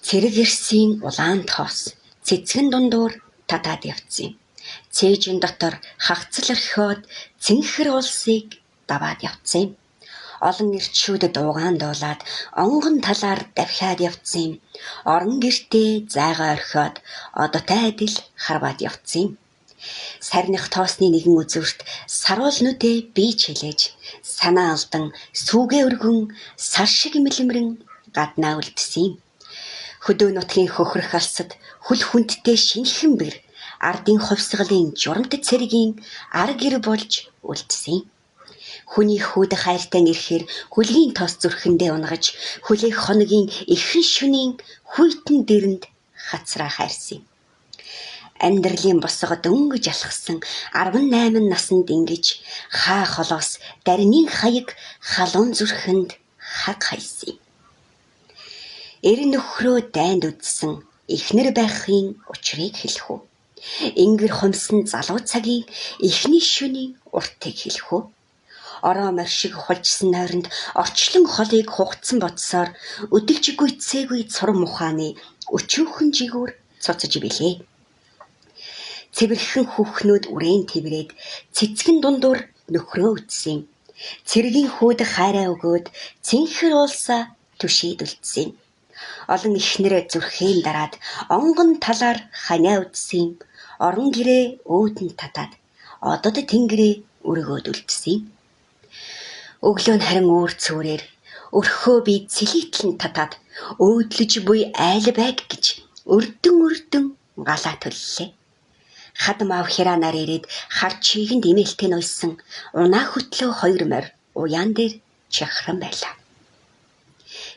Цэрэг ирсийн улаан тоос цэцгэн дундуур татаад явцсан. Цээжин дотор хагцал орхиод цэнхэр улсыг даваад явцсан. Олон эрчүүд дуугаан дуулаад онгон талаар давхиад явцсан. Орон гертээ зайгаа орхиод одотой адил харваад явцсан. Сарних тоосны нэгэн үзүүрт саруул нүдээ бие чилээж санаа алдан сүүгээ өргөн сар шиг имлэмрэн гаднаа үлдсэн. Хөдөө нутгийн хөхрөх алсад хүл хүндтэй шинхэн бэр ардын хувьсгалын журамт цэрэгийн ар гэр болж үлдсэн. Хүний хүүд хайртай ирэхээр хүлгийн тоос зүрхэндээ унгаж хүлээх хоногийн эхэн шөнийн хүйтэн дэрэнд хацраа хайрсан. Амьдралын босго дөнгөж алхсан 18 наснд ингэж хаа холоос дарины хаяг халуун зүрхэнд хаг хайсан. Эр нөхрөө дайнд үдсэн эхнэр байхын учрыг хэлэх үү? Ингэр хумсан залуу цагийн эхний шөнийн уртыг хэлэх үү? Ороо моршиг хулжсан нойронд орчлон холыг хугацсан бодсоор өдөлж гүйцээгүй цурам мухааны өчүүхэн жигүүр цуцаж билээ. Цэвэрхэн хүүхнүүд үрээн тэврээд цэцгэн дундуур нөхрөө үдсэн. Цэргийн хүүд хайраа өгөөд цэнхэр уулсаа түшээд үлдсэн. Олон ихнэр зүрхээн дараад онгон талаар ханиа үдсэн. Орон гэрээ өөдөн татаад одод тэнгэрээ өргөөд үлдсэн. Өглөө нь харин үүр цүүрээр өрхөө би цэлийтлэн татаад өөдлөж буй айл байг гэж өрдөн галаа төллээ. Хадам аав хираанаар ирээд хар чигэнд имэлтэй нойсон унаа хөтлөө 2 морь уяан дээр чахран байлаа.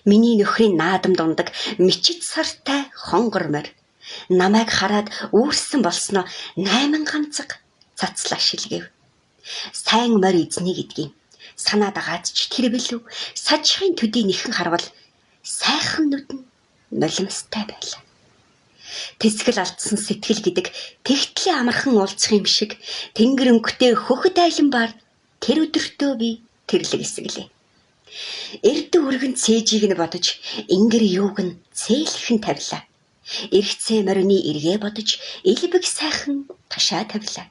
Миний нөхрийн наадам дундаг мичид сартай хонгор морь намайг хараад үүрсэн болсноо 8 ганцаг цацлаа шилгэв. Сайн морь эзний гэдгийг санаа дагаад ч тэр билүү сажихын төдий нэхэн харвал сайхан нүдэн нулимстай байлаа. Тэсгэл алдсан сэтгэл гэдэг тэгтлээ амархан уулзах юм шиг тэнгэр өнгөтэй хөхөт айланбаар тэр өдөртөө би тэрлэг эсгэлээ. Эрд өргөн цээжийг нь бодож ингэр юуг нь цээлхэн тавилаа. Эргцээ морины эргээ бодож элбэг сайхан ташаа тавилаа.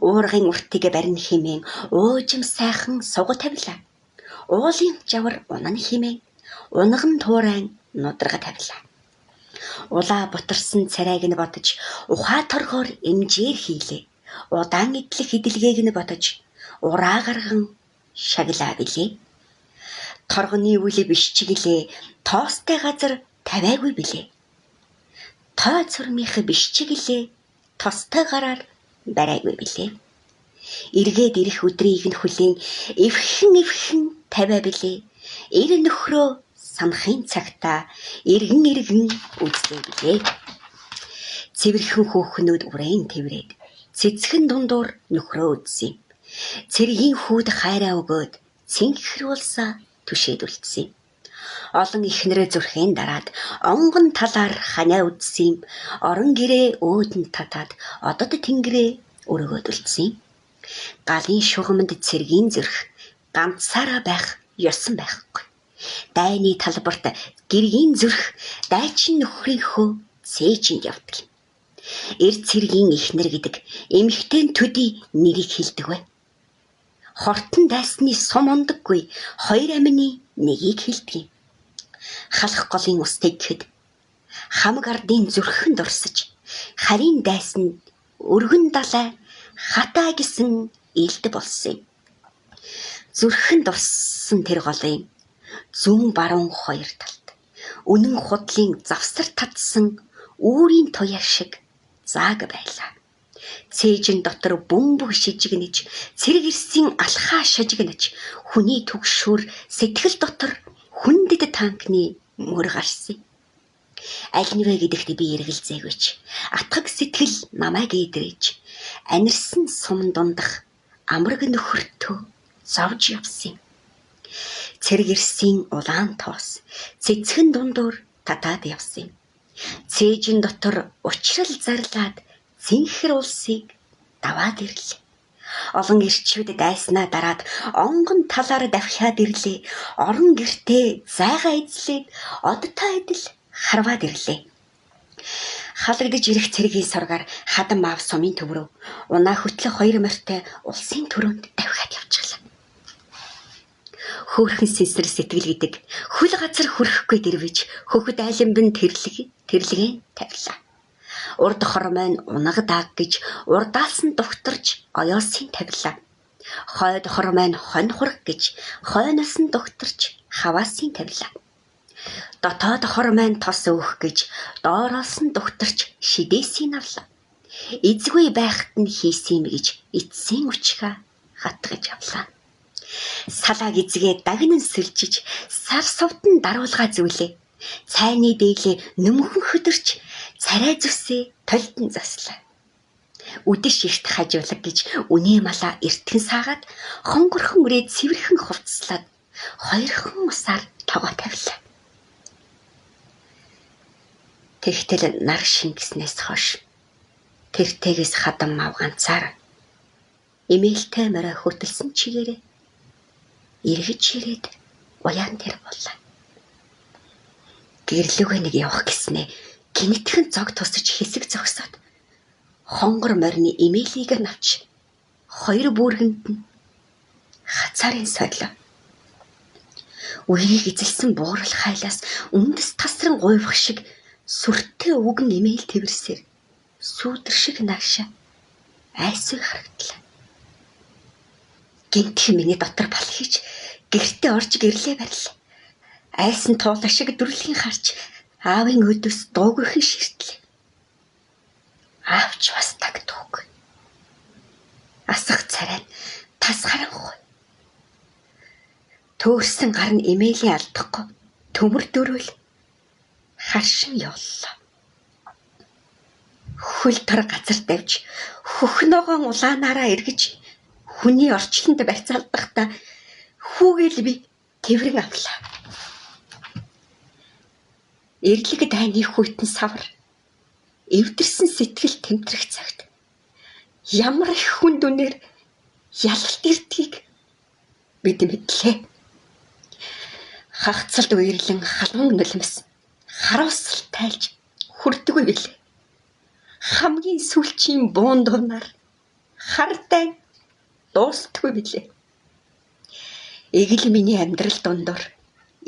Уургын уртыг барин химэн уужим сайхан суга тавилаа. Уулын жавар унан химэн унган туурайн нудрага тавилаа. Улаа бутарсан царайг нь бодож ухаа торгоор эмжээр хийлээ. Удаан идэлх идэлгээг нь бодож ураа гарган шаглаа билээ. Торгоны үл бишчиглээ тоостой газар тавиагүй билээ. Тоо цурмынх бишчиглээ тостой гараар барайгүй билээ. Эргээд ирэх өдрийг нь хүлээн эвхэн тавиа билээ. Эр нөхрөө санахын цагтаа эргэн үзлээ билээ. Цэвэрхэн хүүхнүүд үрээн тэврээд цэцгэн дундуур нөхрөө үдсэн. Цэргийн хүүд хайраа өгөөд цэнхэр уулсаа түшээд үлдсэн. Олон ихнэрээ зүрхэн дараад онгон талаар ханиа үдсэн. Орон гэрээ өөдөн татаад одод тэнгэрээ өргөөд үлдсэн. Галын шугамд цэргийн зүрх ганцаараа байх ёсон байхгүй. Дайны талбарт гэргийн зүрх дайчин нөхрийнхөө цээжинд явдаг юм. Эр цэргийн ихнэр гэдэг эмэгтэй төдий нэрийг хэлдэг бай. Хортон дайсны сум ундаггүй 2 амины нэгийг хэлдэг юм. Халах голын устыг гэхэд хамаг ардын зүрхэнд урсаж харийн дайсанд өргөн далай хатаа гэсэн илд болсон юм. Зүрхэнд урссан тэр голын зүүн баруун 2 талд үнэн худлын завсар татсан үүрийн туяа шиг зааг байлаа. Цээжин дотор бөмбөг шижигнэж цэрэг ирсийн алхаа шажигнаж хүний түгшүүр сэтгэл дотор хүндэд танкны мөр гарсан. Аль нэвэ гэдэгт би эргэлзээгүйч атгаг сэтгэл намайг эдрэж анирсан сум дундах амраг нөхөртөө зовж явсан. Цэрэг ирсийн улаан тоос цэцгэн дундуур татаад явсан. Цээжин дотор учрал зарлаад цэнхэр улсыг даваад ирлээ. Олон ирчүүд дайснаа дараад онгон талаар давхиад ирлээ. Орон гертээ зайгаа эзлээд одтой адил харваад ирлээ. Халагдж ирэх цэргийн сургаар хадам аав сумын төв рүү унаа хөтлөх 2 морьтой улсын төрөнд давхиад явчихлаа. Хөөрхөн сэнсэр сэтгэл гэдэг хөл газар хүрэхгүй дэрвэж хөхөд айланбин тэрлэгийн тавилаа. Урд хормойн унага дааг гэж урдаалсан духтарч оёосын тавилаа. Хойд хормойн хонь хураг гэж хойноос нь духтарч хаваасын тавилаа. Дотоод хормойн тос өөх гэж доороос нь духтарч шидээсийн авлаа. Эзгүй байхад нь хийсэн юм гэж эцсийн өчхөө хатгаж авлаа. Салааг эзгээ дагнан сэлжиж сар сувтан даруулгаа зүйлээ. Цайны дээлээ нөмхөн хөдөрч царай зүсээ толтон заслаа. Үдэш ихт хажуулаг гэж үнээ малаа эртгэн саагаад хонгорхон үрээд цэвэрхэн хувцслаад 2хан усаар тогоо тавилаа. Тэгтэл нар шингэснээс хойш тэртээс хадам мав ганцаар эмээлтэй морой хөтөлсөн чигээрээ эргэж ирээд уяан дээр боллоо. Гэрлүүгээ нэг явах гэснээ гинэтхэн зог тусаж хэсэг зогсоод хонгор морины эмээлийг навч 2 бүүргэнд нь хацаарын сойлоо. Үерийг эзэлсэн буурал хайлаас үндэс тасран гуйвах шиг сүртэй үгэн эмээл тэрсээр сүүдэр шиг наашаа айсыг харагдлаа. Гинтхэн миний дотор бал хийж гэртээ орж гэрлээ барил. Айсан туулаа шиг дүрлэгийн харж аавын өдөөс дуугүйхэн ширтлээ. Аавч бас тагдуугүй. Асах царай тас харанхуй. Төөрсөн гар нь эмээлийн алдахгүй төмөр дөрөөл харшин явлаа. Хөл төр газар давж хөхнөөгөн улаанаараа эргэж хүний орчлонд барьцаалдахдаа хүүгээл би тэрэн авлаа. Эрлэг дайны хүйтэн савар эвдэрсэн сэтгэл тэмтрэх цагт ямар их хүн дүнээр ялалт ирдгийг бид мэдлээ. Хагцалд үерлэн халуун нулимс харуулсал тайлж хүрдэггүй билээ. Хамгийн сүүлчийн буун дуунаар хартай дуустгүй билээ. Эгэл миний амьдрал дундуур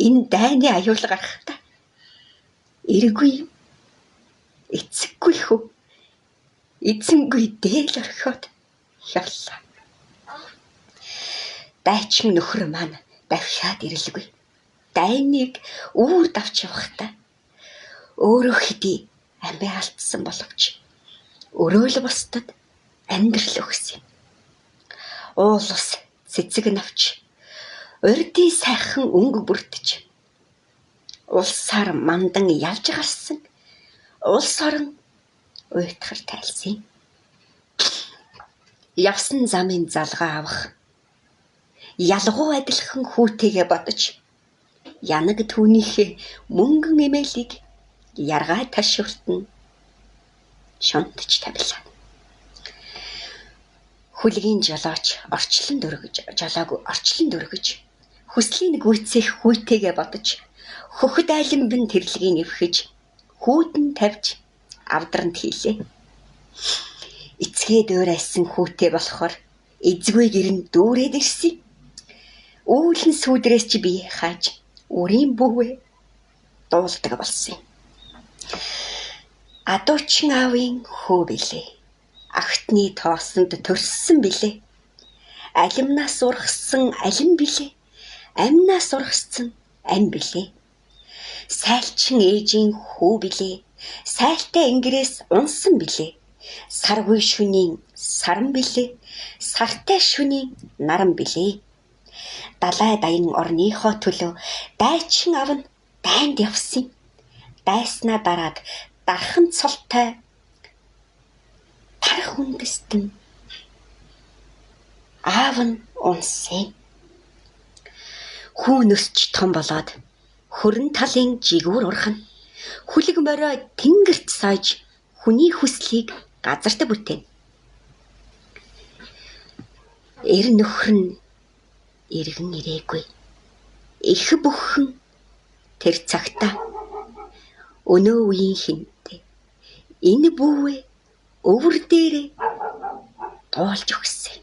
энэ дайны аюул гарахтаа эргүй эцэггүй хөө эзэнгүй дээл орхиод явлаа. Дайчин нөхөр маань давхиад ирэлгүй. Дайныг үүр давч явахдаа өөрөө хэдий амиа алдсан боловч өрөөл бусдад амьдрал өгсөн юм. Уул ус цэцэг навч урдын сайхан өнгө бүрдэж улсаар мандан ялж гарсан улс орон уйтгар тайлсан. Явсан замын залгаа авах ялгуу адилхан хүүтэйгээ бодож янаг түүнийхээ мөнгөн эмээлийг яргай ташвартан шунтж тавилаа. Хүлгийн жолооч жолоогүй орчлон дөргөж хүслийн гүйцэх хүүтэйгээ бодож хөхөд айланбин тэрлэгийн эвхэж хүүтэн тавьж авдранд хийлээ. Эцгээ дөөрайсан хүүтэй болохоор эзгүй гэрн дүүрээд ирсэн. Үүлэн сүудрээс чи бие хааж үрийн бөвөө дуулдаг болсон. Адуучин аавын хөө билээ. Агтны тоосонд төрсөн билээ. Алимнаас ургасан алим билээ. Амнаас ургасан ам билээ. Сайлчин ээжийн хөө билээ. Сайлтай ингэрээс унсан билээ. Саргүй шөнийн саран билээ. Сартай шөнийн наран билээ. Далай даян орныхоо төлөө дайчин аав нь дайнд явсан. Дайснаа дараад дархан цолтой тарх үндэстэн аав нь унсан. Хүүн өсч том болоод хөрөн талын жигүүр урхан хүлэг морой тэнгэрт сойж хүний хүслийг газарт бүтээн. Эр нөхөр нь иргэн ирээгүй. Их бүхэн тэр цагта Өнөө үеийн хинтээ. Энэ бүүвээ өвөр дээрээ дуулж өгсөн.